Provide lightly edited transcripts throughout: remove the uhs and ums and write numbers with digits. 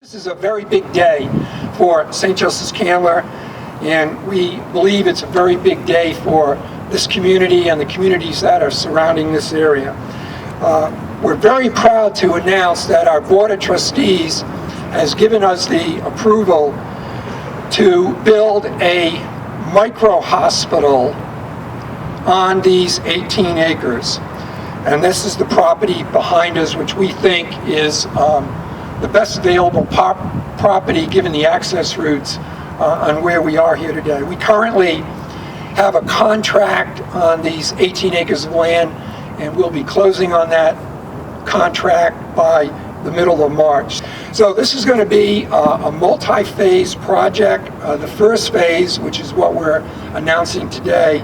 This is a very big day for St. Joseph's Candler, and we believe it's a very big day for this community and the communities that are surrounding this area. We're very proud to announce that our Board of Trustees has given us the approval to build a micro-hospital on these 18 acres. And this is the property behind us, which we think is the best available property given the access routes on where we are here today. We currently have a contract on these 18 acres of land, and we'll be closing on that contract by the middle of March. So this is going to be a multi-phase project. The first phase, which is what we're announcing today,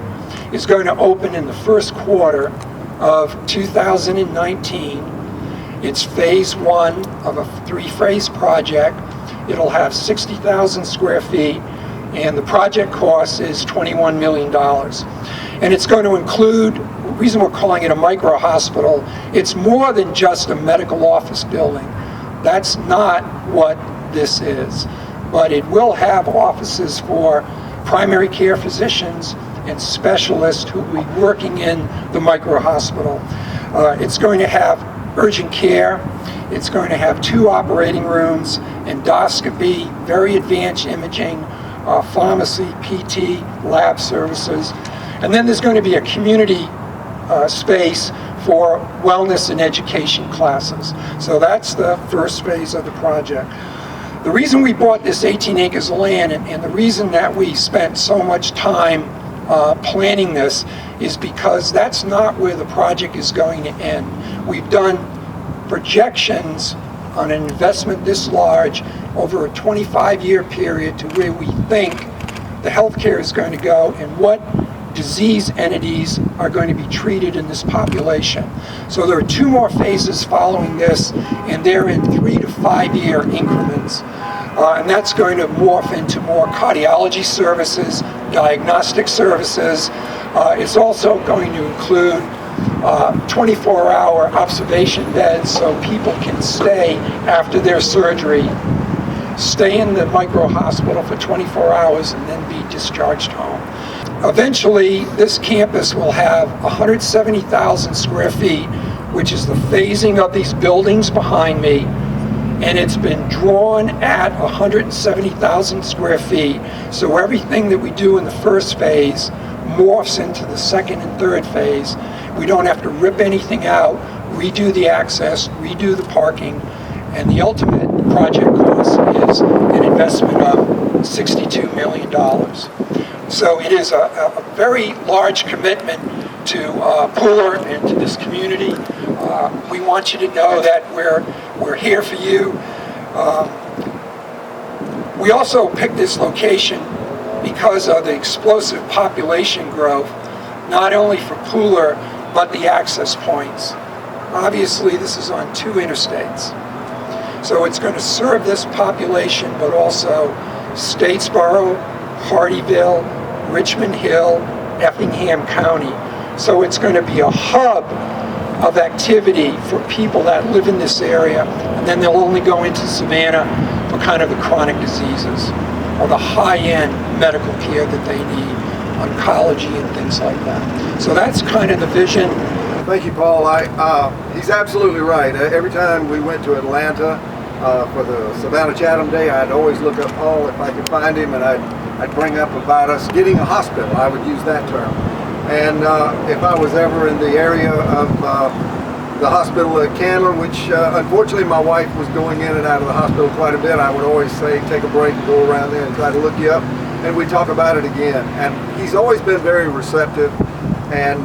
is going to open in the first quarter of 2019. It's phase one of a three-phase project. It'll have 60,000 square feet, and the project cost is $21 million. And it's going to include, the reason we're calling it a micro-hospital, it's more than just a medical office building. That's not what this is. But it will have offices for primary care physicians and specialists who will be working in the micro-hospital. It's going to have urgent care. It's going to have 2 operating rooms, endoscopy, very advanced imaging, pharmacy, PT, lab services. And then there's going to be a community space for wellness and education classes. So that's the first phase of the project. The reason we bought this 18 acres of land and the reason that we spent so much time planning this is because that's not where the project is going to end. We've done projections on an investment this large over a 25-year period to where we think the healthcare is going to go and what disease entities are going to be treated in this population. So there are 2 more phases following this, and they're in 3 to 5 year increments. And that's going to morph into more cardiology services, diagnostic services. It's also going to include 24-hour observation beds so people can stay after their surgery, stay in the micro-hospital for 24 hours and then be discharged home. Eventually, this campus will have 170,000 square feet, which is the phasing of these buildings behind me, and it's been drawn at 170,000 square feet. So everything that we do in the first phase morphs into the second and third phase. We don't have to rip anything out, redo the access, redo the parking, and the ultimate project cost is an investment of $62 million. So it is a very large commitment to Pooler and to this community. We want you to know that we're here for you. We also picked this location because of the explosive population growth, not only for Pooler, but the access points. Obviously, this is on 2 interstates. So it's going to serve this population, but also Statesboro, Hardeeville, Richmond Hill, Effingham County. So it's going to be a hub of activity for people that live in this area, and then they'll only go into Savannah for kind of the chronic diseases or the high-end medical care that they need, oncology and things like that. So that's kind of the vision. Thank you, Paul. He's absolutely right. Every time we went to Atlanta for the Savannah Chatham Day, I'd always look up Paul if I could find him, and I'd bring up about us getting a hospital. I would use that term. And if I was ever in the area of the hospital at Candler, which unfortunately my wife was going in and out of the hospital quite a bit, I would always say, take a break and go around there and try to look you up, and we talk about it again. And he's always been very receptive, and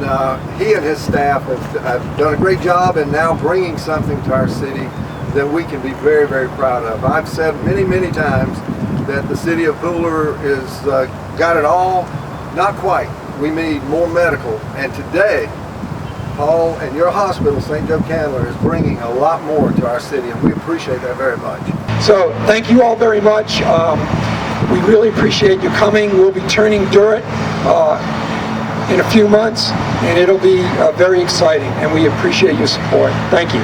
he and his staff have done a great job in now bringing something to our city that we can be very, very proud of. I've said many, many times that the city of Pooler is got it all. Not quite. We need more medical, and today Paul and your hospital, St. Joe Candler, is bringing a lot more to our city, and we appreciate that very much. So thank you all very much. We really appreciate you coming. We'll be turning dirt in a few months, and it'll be very exciting, and we appreciate your support. Thank you.